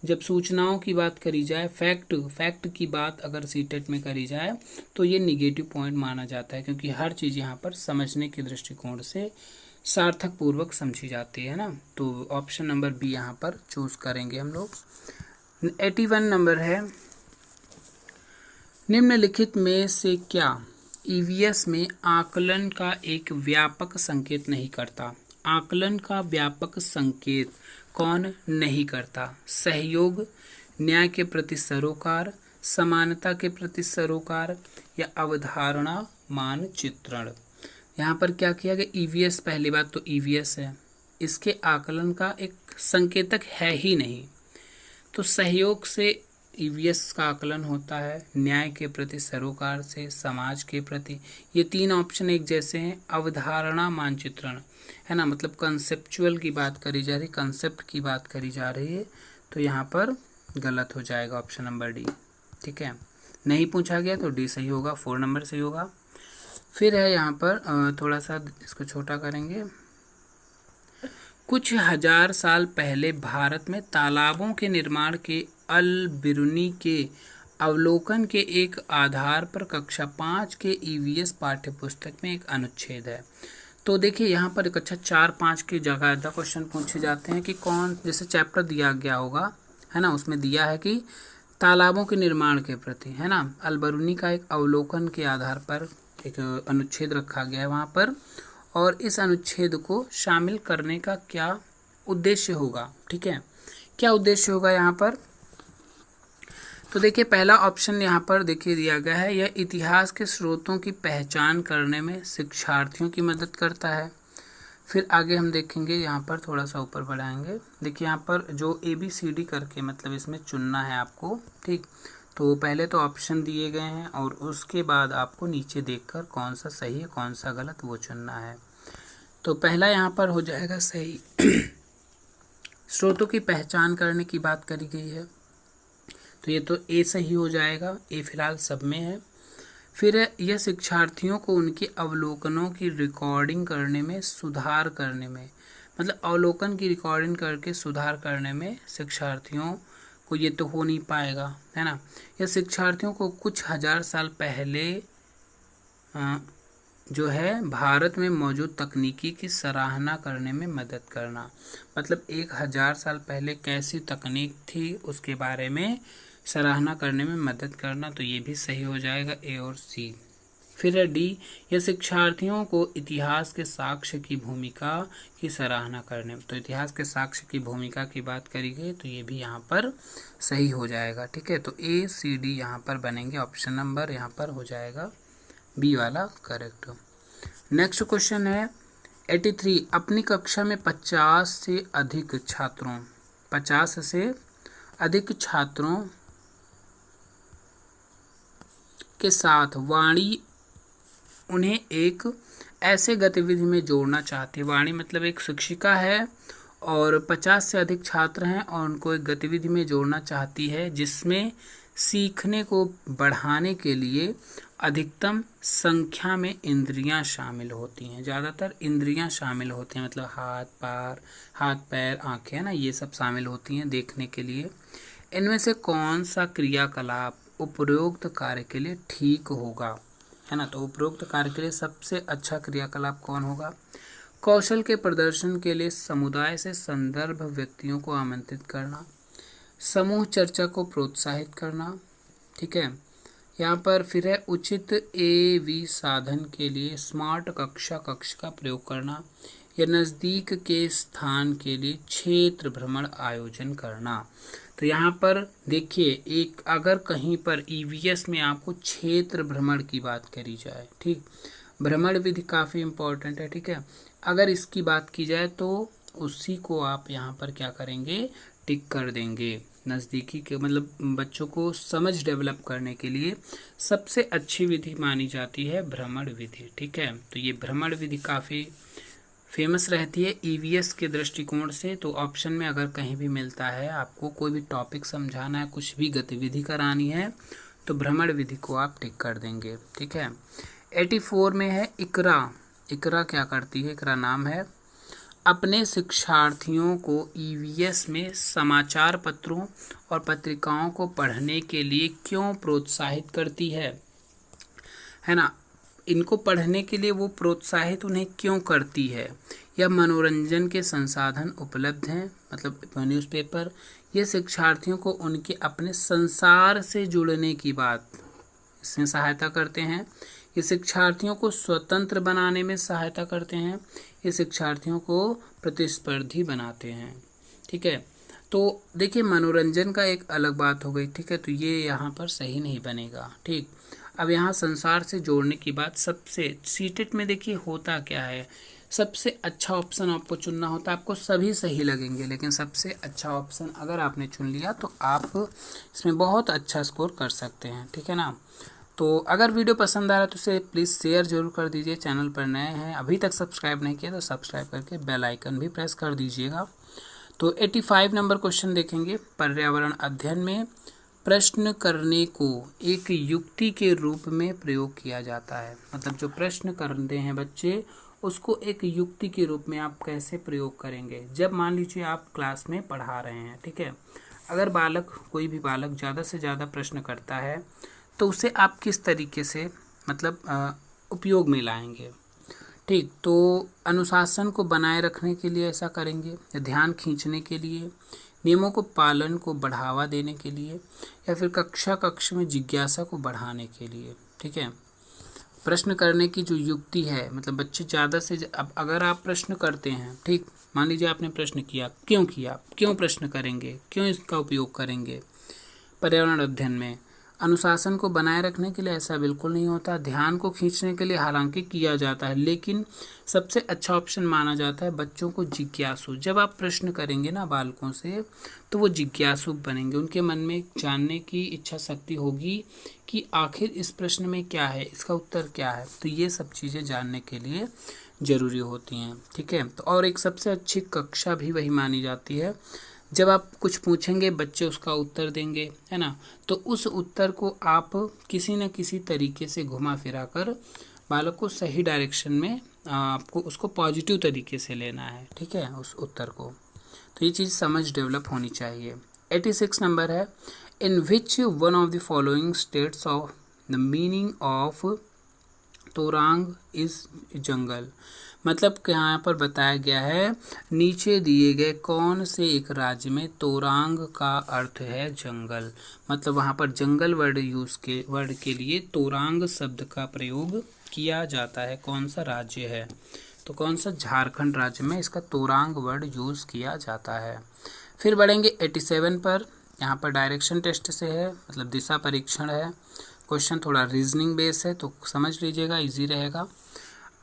जब सूचनाओं की बात करी जाए, फैक्ट की बात अगर सीटेट में करी जाए तो ये निगेटिव पॉइंट माना जाता है, क्योंकि हर चीज़ यहाँ पर समझने के दृष्टिकोण से सार्थक पूर्वक समझी जाती है ना। तो ऑप्शन नंबर बी यहाँ पर चूज करेंगे हम लोग। 81 नंबर है, निम्नलिखित में से क्या ईवीएस में आकलन का एक व्यापक संकेत नहीं करता? आकलन का व्यापक संकेत कौन नहीं करता? सहयोग, न्याय के प्रति सरोकार, समानता के प्रति सरोकार या अवधारणा मानचित्रण। यहाँ पर क्या किया गया? ईवीएस, पहली बात तो ईवीएस है, इसके आकलन का एक संकेतक है ही नहीं। तो सहयोग से ईवीएस का आकलन होता है, न्याय के प्रति सरोकार से, समाज के प्रति, ये 3 ऑप्शन एक जैसे हैं। अवधारणा मानचित्रण है ना, मतलब कंसेप्चुअल की बात करी जा रही, कंसेप्ट की बात करी जा रही है, तो यहाँ पर गलत हो जाएगा ऑप्शन नंबर डी। ठीक है, नहीं पूछा गया तो डी सही होगा, 4 नंबर सही होगा। फिर है यहाँ पर थोड़ा सा इसको छोटा करेंगे। कुछ हजार साल पहले भारत में तालाबों के निर्माण के अल बिरुनी के अवलोकन के एक आधार पर कक्षा 5 के ईवीएस पाठ्यपुस्तक में एक अनुच्छेद है। तो देखिए यहाँ पर एक अच्छा 4-5 की जगह क्वेश्चन पूछे जाते हैं कि कौन, जैसे चैप्टर दिया गया होगा है ना, उसमें दिया है कि तालाबों के निर्माण के प्रति है ना, अल बिरुनी का एक अवलोकन के आधार पर एक अनुच्छेद रखा गया है वहाँ पर, और इस अनुच्छेद को शामिल करने का क्या उद्देश्य होगा? ठीक है, क्या उद्देश्य होगा यहाँ पर? तो देखिए पहला ऑप्शन यहाँ पर देखिए दिया गया है, यह इतिहास के स्रोतों की पहचान करने में शिक्षार्थियों की मदद करता है। फिर आगे हम देखेंगे, यहाँ पर थोड़ा सा ऊपर बढ़ाएंगे, देखिए यहाँ पर जो ABCD करके मतलब इसमें चुनना है आपको। ठीक, तो पहले तो ऑप्शन दिए गए हैं और उसके बाद आपको नीचे देखकर कौन सा सही है कौन सा गलत वो चुनना है। तो पहला यहाँ पर हो जाएगा सही। स्रोतों की पहचान करने की बात करी गई है, तो ये तो ए सही हो जाएगा, ए फिलहाल सब में है। फिर यह शिक्षार्थियों को उनके अवलोकनों की रिकॉर्डिंग करने में सुधार करने में, मतलब अवलोकन की रिकॉर्डिंग करके सुधार करने में शिक्षार्थियों को ये तो हो नहीं पाएगा है ना। यह शिक्षार्थियों को कुछ हजार साल पहले जो है भारत में मौजूद तकनीकी की सराहना करने में मदद करना, मतलब 1000 साल पहले कैसी तकनीक थी उसके बारे में सराहना करने में मदद करना, तो ये भी सही हो जाएगा, ए और सी। फिर है डी, यह शिक्षार्थियों को इतिहास के साक्ष्य की भूमिका की सराहना करने में, तो इतिहास के साक्ष्य की भूमिका की बात करी गई तो ये भी यहाँ पर सही हो जाएगा। ठीक है, तो ए सी डी यहाँ पर बनेंगे, ऑप्शन नंबर यहाँ पर हो जाएगा बी वाला करेक्ट। नेक्स्ट क्वेश्चन है 83, अपनी कक्षा में 50 से अधिक छात्रों के साथ वाणी उन्हें एक ऐसे गतिविधि में जोड़ना चाहती है। वाणी मतलब एक शिक्षिका है और 50 से अधिक छात्र हैं और उनको एक गतिविधि में जोड़ना चाहती है जिसमें सीखने को बढ़ाने के लिए अधिकतम संख्या में इंद्रियां शामिल होती हैं। ज़्यादातर इंद्रियां शामिल होती हैं, मतलब हाथ पैर आँखें है ना, ये सब शामिल होती हैं देखने के लिए। इनमें से कौन सा क्रियाकलाप उपरोक्त कार्य के लिए ठीक होगा? है ना। तो उपरोक्त कार्य के लिए सबसे अच्छा क्रियाकलाप कौन होगा? कौशल के प्रदर्शन के लिए समुदाय से संदर्भ व्यक्तियों को आमंत्रित करना, समूह चर्चा को प्रोत्साहित करना। ठीक है, यहाँ पर फिर है उचित AV साधन के लिए स्मार्ट कक्षा कक्ष का प्रयोग करना, या नज़दीक के स्थान के लिए क्षेत्र भ्रमण आयोजन करना। तो यहाँ पर देखिए, एक अगर कहीं पर EVS में आपको क्षेत्र भ्रमण की बात करी जाए, ठीक, भ्रमण विधि काफ़ी इम्पोर्टेंट है। ठीक है, अगर इसकी बात की जाए तो उसी को आप यहाँ पर क्या करेंगे, टिक कर देंगे। नज़दीकी के मतलब बच्चों को समझ डेवलप करने के लिए सबसे अच्छी विधि मानी जाती है भ्रमण विधि। ठीक है, तो ये भ्रमण विधि काफ़ी फेमस रहती है EVS के दृष्टिकोण से। तो ऑप्शन में अगर कहीं भी मिलता है, आपको कोई भी टॉपिक समझाना है, कुछ भी गतिविधि करानी है, तो भ्रमण विधि को आप टिक कर देंगे। ठीक है, 84 में है इकरा। इकरा क्या करती है? इकरा नाम है, अपने शिक्षार्थियों को EVS में समाचार पत्रों और पत्रिकाओं को पढ़ने के लिए क्यों प्रोत्साहित करती है ना। इनको पढ़ने के लिए वो प्रोत्साहित उन्हें क्यों करती है? या मनोरंजन के संसाधन उपलब्ध हैं, मतलब न्यूज़पेपर, ये शिक्षार्थियों को उनके अपने संसार से जुड़ने की बात इसमें सहायता करते हैं, ये शिक्षार्थियों को स्वतंत्र बनाने में सहायता करते हैं, ये शिक्षार्थियों को प्रतिस्पर्धी बनाते हैं। ठीक है, तो देखिए मनोरंजन का एक अलग बात हो गई। ठीक है, तो ये यहाँ पर सही नहीं बनेगा। ठीक, अब यहाँ संसार से जोड़ने की बात सबसे सीटेट में देखिए होता क्या है, सबसे अच्छा ऑप्शन आपको चुनना होता है। आपको सभी सही लगेंगे, लेकिन सबसे अच्छा ऑप्शन अगर आपने चुन लिया तो आप इसमें बहुत अच्छा स्कोर कर सकते हैं। ठीक है ना। तो अगर वीडियो पसंद आ रहा है तो इसे प्लीज़ शेयर जरूर कर दीजिए। चैनल पर नए हैं, अभी तक सब्सक्राइब नहीं किया तो सब्सक्राइब करके बेल आइकन भी प्रेस कर दीजिएगा। तो 85 नंबर क्वेश्चन देखेंगे। पर्यावरण अध्ययन में प्रश्न करने को एक युक्ति के रूप में प्रयोग किया जाता है। मतलब जो प्रश्न करते हैं बच्चे, उसको एक युक्ति के रूप में आप कैसे प्रयोग करेंगे? जब मान लीजिए आप क्लास में पढ़ा रहे हैं, ठीक है, अगर कोई भी बालक ज़्यादा से ज़्यादा प्रश्न करता है तो उसे आप किस तरीके से मतलब उपयोग में लाएंगे? ठीक, तो अनुशासन को बनाए रखने के लिए ऐसा करेंगे, ध्यान खींचने के लिए, नियमों को पालन को बढ़ावा देने के लिए, या फिर कक्ष में जिज्ञासा को बढ़ाने के लिए। ठीक है, प्रश्न करने की जो युक्ति है, मतलब बच्चे ज़्यादा से अब अगर आप प्रश्न करते हैं, ठीक, मान लीजिए आपने प्रश्न किया, क्यों प्रश्न करेंगे, क्यों इसका उपयोग करेंगे? पर्यावरण अध्ययन में अनुशासन को बनाए रखने के लिए ऐसा बिल्कुल नहीं होता। ध्यान को खींचने के लिए हालांकि किया जाता है, लेकिन सबसे अच्छा ऑप्शन माना जाता है बच्चों को जिज्ञासु। जब आप प्रश्न करेंगे ना बालकों से, तो वो जिज्ञासु बनेंगे, उनके मन में जानने की इच्छा शक्ति होगी कि आखिर इस प्रश्न में क्या है, इसका उत्तर क्या है। तो ये सब चीज़ें जानने के लिए ज़रूरी होती हैं। ठीक है, तो और एक सबसे अच्छी कक्षा भी वही मानी जाती है जब आप कुछ पूछेंगे, बच्चे उसका उत्तर देंगे, है ना। तो उस उत्तर को आप किसी न किसी तरीके से घुमा फिरा कर बालक को सही डायरेक्शन में आपको उसको पॉजिटिव तरीके से लेना है। ठीक है, उस उत्तर को। तो ये चीज़ समझ डेवलप होनी चाहिए। 86 नंबर है, in which one of the following states of the meaning of तोरांग इज जंगल। मतलब यहाँ पर बताया गया है, नीचे दिए गए कौन से एक राज्य में तोरांग का अर्थ है जंगल। मतलब वहाँ पर जंगल वर्ड के लिए तोरांग शब्द का प्रयोग किया जाता है। कौन सा राज्य है? तो कौन सा? झारखंड राज्य में इसका तोरांग वर्ड यूज़ किया जाता है। फिर बढ़ेंगे 87 पर। यहाँ पर डायरेक्शन टेस्ट से है, मतलब दिशा परीक्षण है। क्वेश्चन थोड़ा रीजनिंग बेस है, तो समझ लीजिएगा, इजी रहेगा।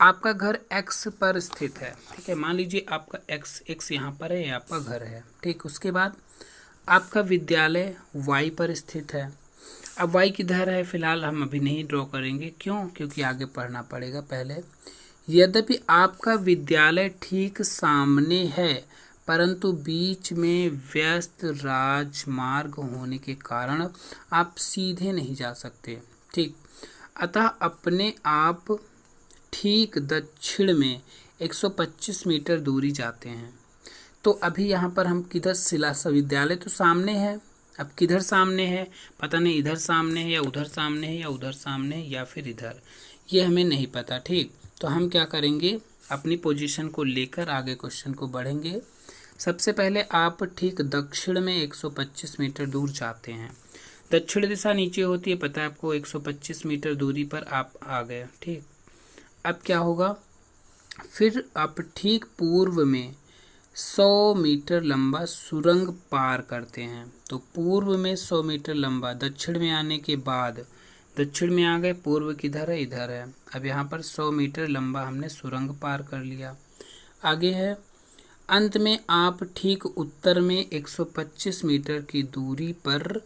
आपका घर x पर स्थित है, ठीक है, मान लीजिए आपका x यहाँ पर है, आपका घर है, ठीक। उसके बाद आपका विद्यालय y पर स्थित है। अब y किधर है फिलहाल हम अभी नहीं ड्रॉ करेंगे, क्यों? क्योंकि आगे पढ़ना पड़ेगा पहले। यद्यपि आपका विद्यालय ठीक सामने है, परंतु बीच में व्यस्त राजमार्ग होने के कारण आप सीधे नहीं जा सकते, ठीक। अतः अपने आप ठीक दक्षिण में 125 मीटर दूरी जाते हैं। तो अभी यहाँ पर हम किधर सिलासा विद्यालय तो सामने है, अब किधर सामने है पता नहीं, इधर सामने है या उधर सामने है या उधर सामने है या फिर इधर, ये हमें नहीं पता। ठीक, तो हम क्या करेंगे, अपनी पोजीशन को लेकर आगे क्वेश्चन को बढ़ेंगे। सबसे पहले आप ठीक दक्षिण में 125 मीटर दूर जाते हैं। दक्षिण दिशा नीचे होती है, पता है आपको। 125 मीटर दूरी पर आप आ गए। ठीक, अब क्या होगा, फिर आप ठीक पूर्व में 100 मीटर लंबा सुरंग पार करते हैं। तो पूर्व में 100 मीटर लंबा, दक्षिण में आने के बाद दक्षिण में आ गए, पूर्व किधर है, इधर है। अब यहाँ पर 100 मीटर लंबा हमने सुरंग पार कर लिया। आगे है, अंत में आप ठीक उत्तर में 125 मीटर की दूरी पर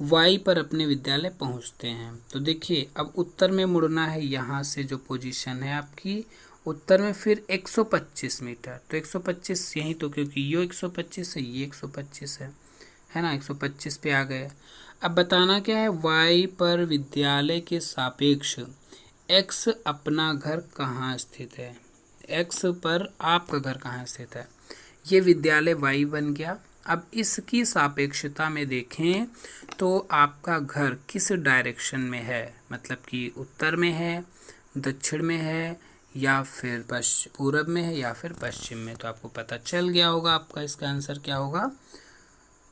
वाई पर अपने विद्यालय पहुंचते हैं। तो देखिए, अब उत्तर में मुड़ना है, यहाँ से जो पोजीशन है आपकी उत्तर में, फिर 125 मीटर। तो 125 यहीं, तो क्योंकि ये 125 है, ये 125 है ना। 125 पे आ गए। अब बताना क्या है, वाई पर विद्यालय के सापेक्ष एक्स अपना घर कहाँ स्थित है। एक्स पर आपका घर कहाँ स्थित है, ये विद्यालय वाई बन गया। अब इसकी सापेक्षता में देखें तो आपका घर किस डायरेक्शन में है, मतलब कि उत्तर में है, दक्षिण में है, या फिर पूरब में है, या फिर पश्चिम में। तो आपको पता चल गया होगा आपका इसका आंसर क्या होगा।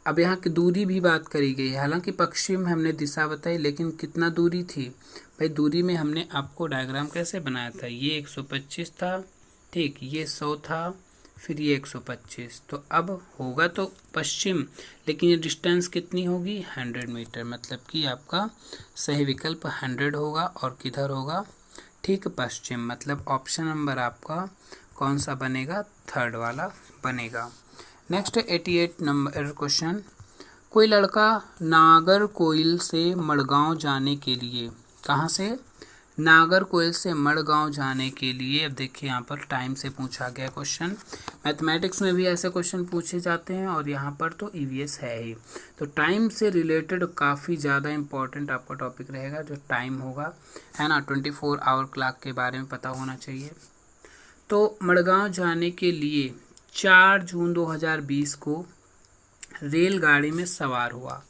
अब यहाँ की दूरी भी बात करी गई है। हालांकि पश्चिम हमने दिशा बताई, लेकिन कितना दूरी थी भाई, दूरी में हमने आपको डायग्राम कैसे बनाया था, ये 125 था। ठीक, ये 100 था, फिर ये 125। तो अब होगा तो पश्चिम, लेकिन ये डिस्टेंस कितनी होगी, 100 मीटर। मतलब कि आपका सही विकल्प 100 होगा। और किधर होगा, ठीक पश्चिम। मतलब ऑप्शन नंबर आपका कौन सा बनेगा, थर्ड वाला बनेगा। नेक्स्ट 88 नंबर क्वेश्चन, कोई लड़का नागरकोइल से मड़गांव जाने के लिए, कहाँ से, नागरकोइल से मड़गांव जाने के लिए। अब देखिए यहाँ पर टाइम से पूछा गया क्वेश्चन। मैथमेटिक्स में भी ऐसे क्वेश्चन पूछे जाते हैं, और यहाँ पर तो ईवीएस है ही। तो टाइम से रिलेटेड काफ़ी ज़्यादा इम्पोर्टेंट आपका टॉपिक रहेगा, जो टाइम होगा, है ना। 24 आवर क्लॉक के बारे में पता होना चाहिए। तो मड़गांव जाने के लिए 4 जून 2020 को रेलगाड़ी में सवार हुआ।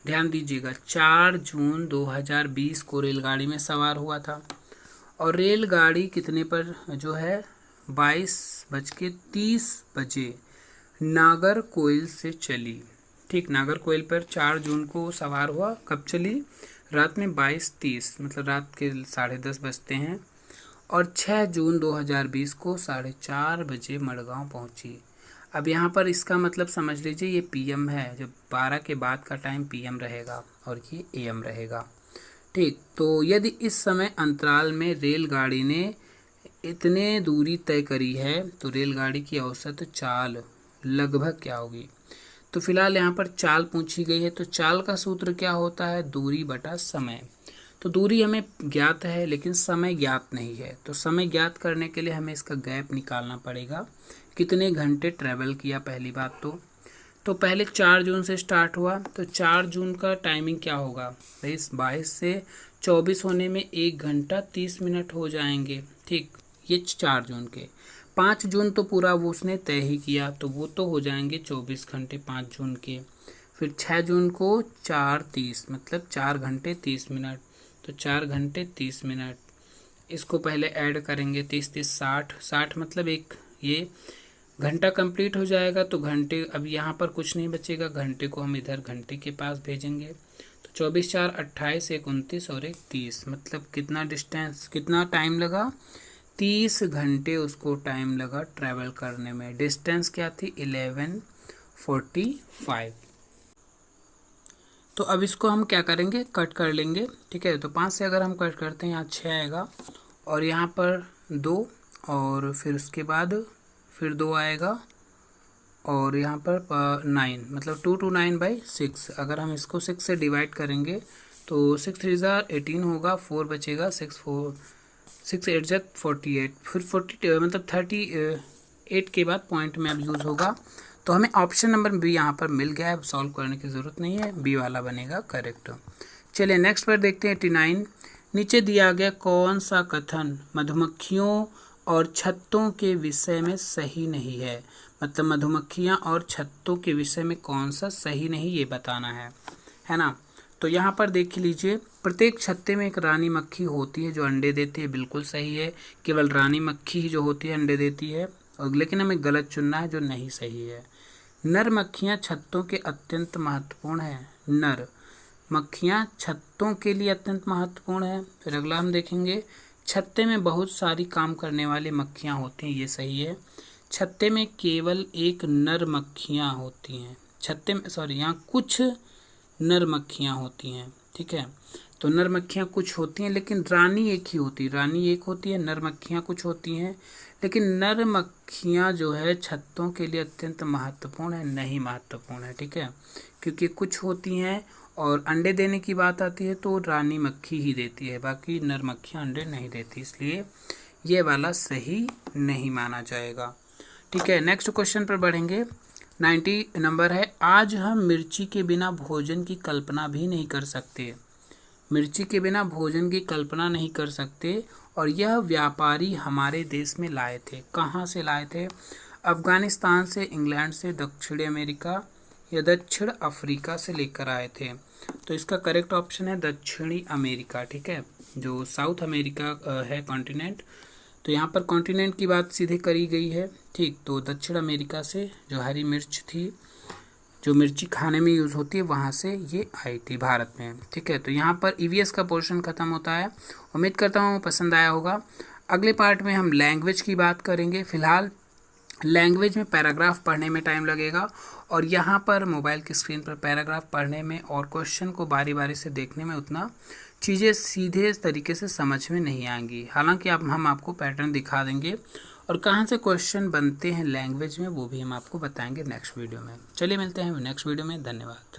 ध्यान दीजिएगा, 4 जून 2020 को रेलगाड़ी में सवार हुआ था। और रेलगाड़ी कितने पर जो है, 22:30 बजे नागरकोइल से चली। ठीक, नागरकोइल पर 4 जून को सवार हुआ। कब चली, रात में 22:30, मतलब रात के 10:30 बजते हैं। और 6 जून 2020 को 4:30 बजे मड़गांव पहुंची। अब यहाँ पर इसका मतलब समझ लीजिए, ये पीएम है, जब 12 के बाद का टाइम पीएम रहेगा और ये एएम रहेगा। ठीक, तो यदि इस समय अंतराल में रेलगाड़ी ने इतने दूरी तय करी है, तो रेलगाड़ी की औसत चाल लगभग क्या होगी। तो फिलहाल यहाँ पर चाल पूछी गई है, तो चाल का सूत्र क्या होता है, दूरी बटा समय। तो दूरी हमें ज्ञात है, लेकिन समय ज्ञात नहीं है। तो समय ज्ञात करने के लिए हमें इसका गैप निकालना पड़ेगा, कितने घंटे ट्रैवल किया। पहली बात तो पहले 4 जून से स्टार्ट हुआ, तो 4 जून का टाइमिंग क्या होगा, 22 से 24 होने में 1 घंटा 30 मिनट हो जाएंगे। ठीक, ये 4 जून के। 5 जून तो पूरा वो उसने तय ही किया, तो वो तो हो जाएंगे 24 घंटे 5 जून के। फिर 6 जून को 4:30, मतलब 4 घंटे 30 मिनट। तो 4 घंटे 30 मिनट, इसको पहले ऐड करेंगे, 30 60 60, मतलब एक ये घंटा कंप्लीट हो जाएगा। तो घंटे, अब यहाँ पर कुछ नहीं बचेगा, घंटे को हम इधर घंटे के पास भेजेंगे। तो 24 4 28 1 29 और 1 30, मतलब कितना डिस्टेंस, कितना टाइम लगा, 30 घंटे उसको टाइम लगा ट्रैवल करने में। डिस्टेंस क्या थी, 11:45। तो अब इसको हम क्या करेंगे, कट कर लेंगे। ठीक है, तो 5 से अगर हम कट करते हैं, यहाँ 6 आएगा, और यहाँ पर 2, और फिर उसके बाद फिर 2 आएगा, और यहाँ पर 9, मतलब 2 to 9/6। अगर हम इसको 6 से डिवाइड करेंगे तो 6 3 18 होगा, 4 बचेगा, 6 8 48, फिर 40 मतलब 38 के बाद पॉइंट में अब यूज़ होगा। तो हमें ऑप्शन नंबर बी यहाँ पर मिल गया है, सॉल्व करने की ज़रूरत नहीं है, बी वाला बनेगा करेक्ट। चलिए नेक्स्ट पर देखते हैं 89। नीचे दिया गया कौन सा कथन मधुमक्खियों और छत्तों के विषय में सही नहीं है। मतलब मधुमक्खियाँ और छत्तों के विषय में कौन सा सही नहीं, ये बताना है ना। तो यहाँ पर देख लीजिए, प्रत्येक छत्ते में एक रानी मक्खी होती है जो अंडे देती है, बिल्कुल सही है। केवल रानी मक्खी ही जो होती है अंडे देती है, और लेकिन हमें गलत चुनना है जो नहीं सही है। नर मक्खियाँ छत्तों के अत्यंत महत्वपूर्ण हैं। नर मक्खियाँ छत्तों के लिए अत्यंत महत्वपूर्ण है। फिर अगला हम देखेंगे, छत्ते में बहुत सारी काम करने वाली मक्खियाँ होती हैं, ये सही है। छत्ते में केवल एक नर मक्खियाँ होती हैं। छत्ते में यहाँ कुछ नर मक्खियाँ होती हैं, ठीक है। तो नर मक्खियाँ कुछ होती हैं लेकिन रानी एक ही होती है। रानी एक होती है, नर मक्खियाँ कुछ होती हैं, लेकिन नर मक्खियाँ जो है छत्तों के लिए अत्यंत महत्वपूर्ण है, नहीं महत्वपूर्ण है, ठीक है। क्योंकि कुछ होती हैं और अंडे देने की बात आती है तो रानी मक्खी ही देती है, बाकी नर मक्खियाँ अंडे नहीं देती, इसलिए ये वाला सही नहीं माना जाएगा, ठीक है। नेक्स्ट क्वेश्चन पर बढ़ेंगे। 90 नंबर है, आज हम मिर्ची के बिना भोजन की कल्पना भी नहीं कर सकते। मिर्ची के बिना भोजन की कल्पना नहीं कर सकते, और यह व्यापारी हमारे देश में लाए थे। कहाँ से लाए थे? अफगानिस्तान से, इंग्लैंड से, दक्षिण अमेरिका या दक्षिण अफ्रीका से लेकर आए थे। तो इसका करेक्ट ऑप्शन है दक्षिणी अमेरिका, ठीक है। जो साउथ अमेरिका है कॉन्टिनेंट, तो यहाँ पर कॉन्टिनेंट की बात सीधे करी गई है, ठीक। तो दक्षिण अमेरिका से जो हरी मिर्च थी, जो मिर्ची खाने में यूज़ होती है, वहाँ से ये आई थी भारत में, ठीक है। तो यहाँ पर ईवीएस का पोर्शन ख़त्म होता है। उम्मीद करता हूँ पसंद आया होगा। अगले पार्ट में हम लैंग्वेज की बात करेंगे। फ़िलहाल लैंग्वेज में पैराग्राफ पढ़ने में टाइम लगेगा, और यहाँ पर मोबाइल की स्क्रीन पर पैराग्राफ पढ़ने में और क्वेश्चन को बारी बारी से देखने में उतना चीज़ें सीधे तरीके से समझ में नहीं आएंगी। हालांकि अब हम आपको पैटर्न दिखा देंगे, और कहाँ से क्वेश्चन बनते हैं लैंग्वेज में वो भी हम आपको बताएंगे नेक्स्ट वीडियो में। चलिए मिलते हैं नेक्स्ट वीडियो में, धन्यवाद।